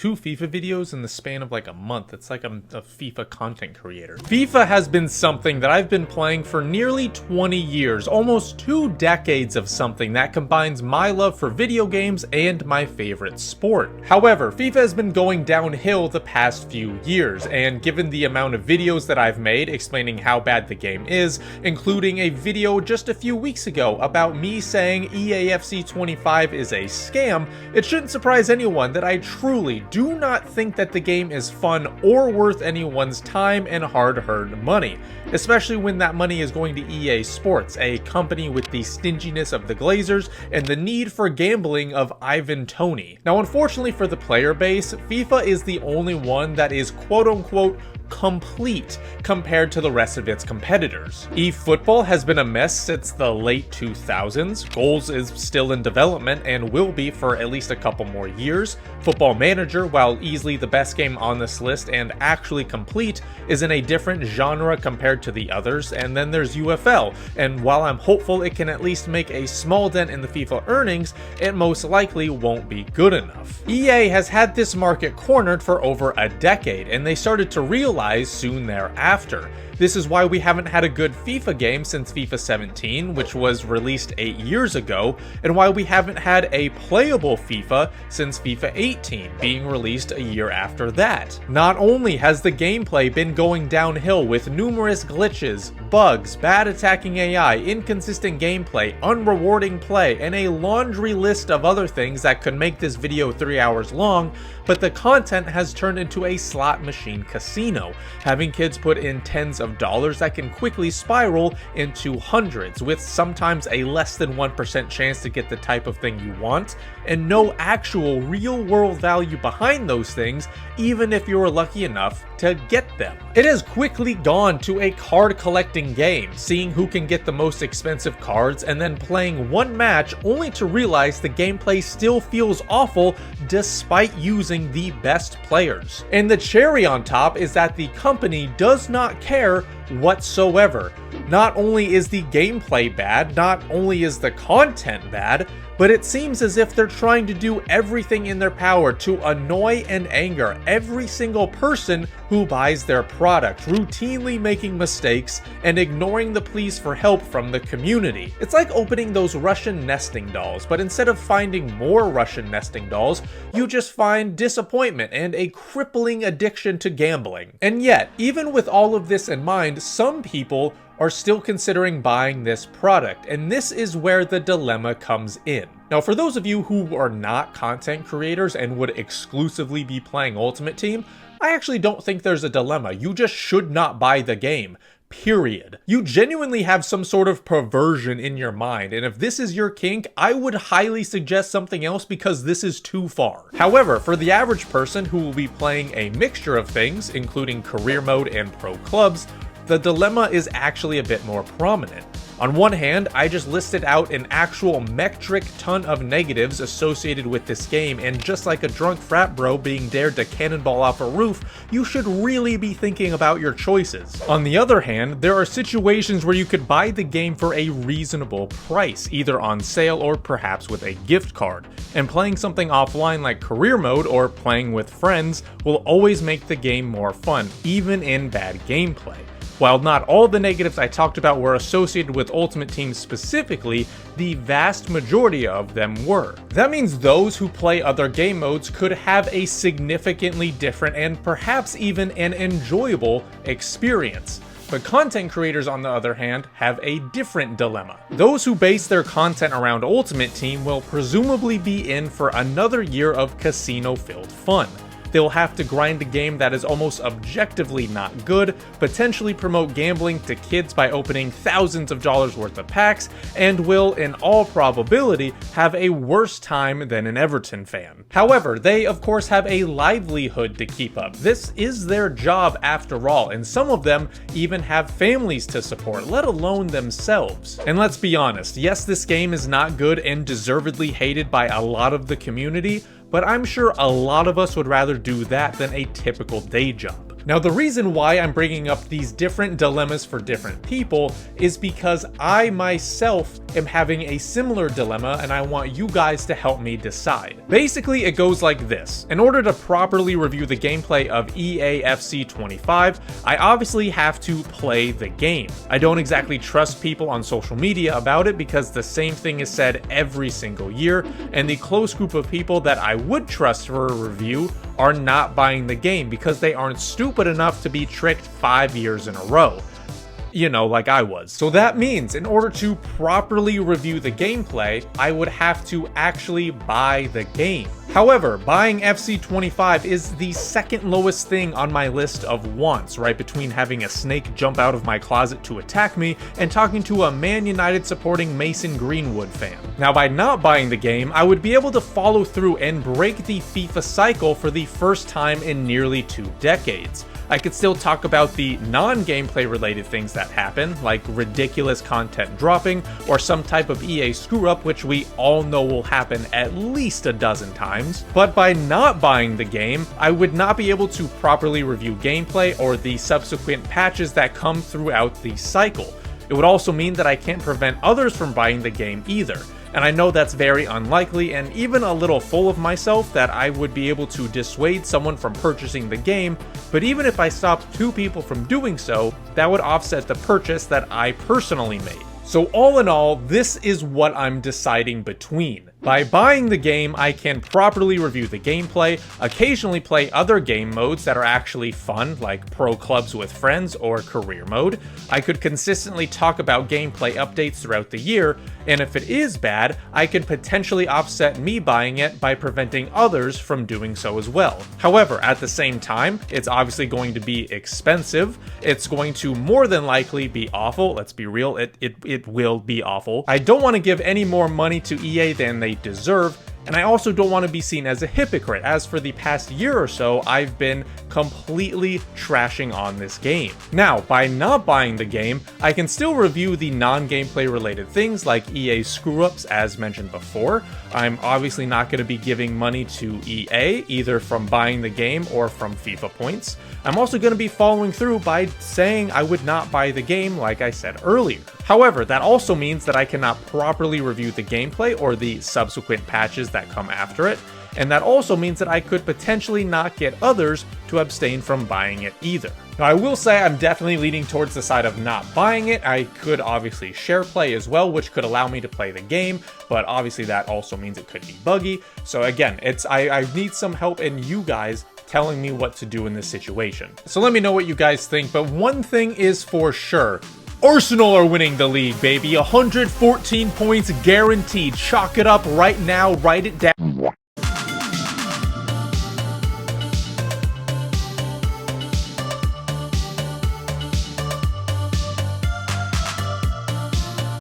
2 FIFA videos in the span of like a month. It's like I'm a FIFA content creator. FIFA has been something that I've been playing for nearly 20 years, almost 2 decades of something that combines my love for video games and my favorite sport. However, FIFA has been going downhill the past few years, and given the amount of videos that I've made explaining how bad the game is, including a video just a few weeks ago about me saying EAFC 25 is a scam, it shouldn't surprise anyone that I truly do not think that the game is fun or worth anyone's time and hard-earned money, especially when that money is going to EA Sports, a company with the stinginess of the Glazers and the need for gambling of Ivan Toney. Now, unfortunately for the player base, FIFA is the only one that is quote-unquote complete compared to the rest of its competitors. eFootball has been a mess since the late 2000s, Goals is still in development and will be for at least a couple more years, Football Manager, while easily the best game on this list and actually complete, is in a different genre compared to the others, and then there's UFL, and while I'm hopeful it can at least make a small dent in the FIFA earnings, it most likely won't be good enough. EA has had this market cornered for over a decade, and they started to realize soon thereafter. This is why we haven't had a good FIFA game since FIFA 17, which was released 8 years ago, and why we haven't had a playable FIFA since FIFA 18, being released a year after that. Not only has the gameplay been going downhill with numerous glitches, bugs, bad attacking AI, inconsistent gameplay, unrewarding play, and a laundry list of other things that could make this video 3 hours long, but the content has turned into a slot machine casino, having kids put in tens of dollars that can quickly spiral into hundreds, with sometimes a less than 1% chance to get the type of thing you want, and no actual real world value behind those things, even if you were lucky enough to get them. It has quickly gone to a card collecting game, seeing who can get the most expensive cards and then playing one match only to realize the gameplay still feels awful despite using the best players. And the cherry on top is that the company does not care whatsoever. Not only is the gameplay bad, not only is the content bad, but it seems as if they're trying to do everything in their power to annoy and anger every single person who buys their product, routinely making mistakes and ignoring the pleas for help from the community. It's like opening those Russian nesting dolls, but instead of finding more Russian nesting dolls, you just find disappointment and a crippling addiction to gambling. And yet, even with all of this in mind, some people are still considering buying this product, and this is where the dilemma comes in. Now, for those of you who are not content creators and would exclusively be playing Ultimate Team, I actually don't think there's a dilemma. You just should not buy the game. Period. You genuinely have some sort of perversion in your mind, and if this is your kink, I would highly suggest something else because this is too far. However, for the average person who will be playing a mixture of things, including career mode and pro clubs, the dilemma is actually a bit more prominent. On one hand, I just listed out an actual metric ton of negatives associated with this game, and just like a drunk frat bro being dared to cannonball off a roof, you should really be thinking about your choices. On the other hand, there are situations where you could buy the game for a reasonable price, either on sale or perhaps with a gift card, and playing something offline like career mode or playing with friends will always make the game more fun, even in bad gameplay. While not all the negatives I talked about were associated with Ultimate Team specifically, the vast majority of them were. That means those who play other game modes could have a significantly different and perhaps even an enjoyable experience. But content creators, on the other hand, have a different dilemma. Those who base their content around Ultimate Team will presumably be in for another year of casino-filled fun. They'll have to grind a game that is almost objectively not good, potentially promote gambling to kids by opening thousands of dollars worth of packs, and will, in all probability, have a worse time than an Everton fan. However, they of course have a livelihood to keep up. This is their job after all, and some of them even have families to support, let alone themselves. And let's be honest, yes, this game is not good and deservedly hated by a lot of the community, but I'm sure a lot of us would rather do that than a typical day job. Now, the reason why I'm bringing up these different dilemmas for different people is because I myself am having a similar dilemma and I want you guys to help me decide. Basically, it goes like this. In order to properly review the gameplay of EA FC 25, I obviously have to play the game. I don't exactly trust people on social media about it because the same thing is said every single year, and the close group of people that I would trust for a review are not buying the game because they aren't stupid enough to be tricked 5 years in a row. You know, like I was. So that means in order to properly review the gameplay, I would have to actually buy the game. However, buying FC 25 is the second lowest thing on my list of wants, right between having a snake jump out of my closet to attack me and talking to a Man United supporting Mason Greenwood fan. Now, by not buying the game, I would be able to follow through and break the FIFA cycle for the first time in nearly 2 decades. I could still talk about the non-gameplay related things that happen, like ridiculous content dropping, or some type of EA screw-up, which we all know will happen at least a dozen times. But by not buying the game, I would not be able to properly review gameplay or the subsequent patches that come throughout the cycle. It would also mean that I can't prevent others from buying the game either. And I know that's very unlikely and even a little full of myself that I would be able to dissuade someone from purchasing the game, but even if I stopped 2 people from doing so, that would offset the purchase that I personally made. So all in all, this is what I'm deciding between. By buying the game, I can properly review the gameplay, occasionally play other game modes that are actually fun, like Pro Clubs with Friends or Career Mode. I could consistently talk about gameplay updates throughout the year, and if it is bad, I could potentially offset me buying it by preventing others from doing so as well. However, at the same time, it's obviously going to be expensive. It's going to more than likely be awful. Let's be real, it will be awful. I don't want to give any more money to EA than they deserve, and I also don't want to be seen as a hypocrite, as for the past year or so, I've been completely trashing on this game. Now, by not buying the game, I can still review the non-gameplay related things like EA screw-ups as mentioned before. I'm obviously not going to be giving money to EA, either from buying the game or from FIFA points. I'm also going to be following through by saying I would not buy the game like I said earlier. However, that also means that I cannot properly review the gameplay or the subsequent patches that come after it, and that also means that I could potentially not get others to abstain from buying it either. Now, I will say I'm definitely leaning towards the side of not buying it. I could obviously share play as well, which could allow me to play the game, but obviously that also means it could be buggy. So again, I need some help in you guys telling me what to do in this situation. So let me know what you guys think, but one thing is for sure. Arsenal are winning the league, baby. 114 points guaranteed. Chalk it up right now. Write it down.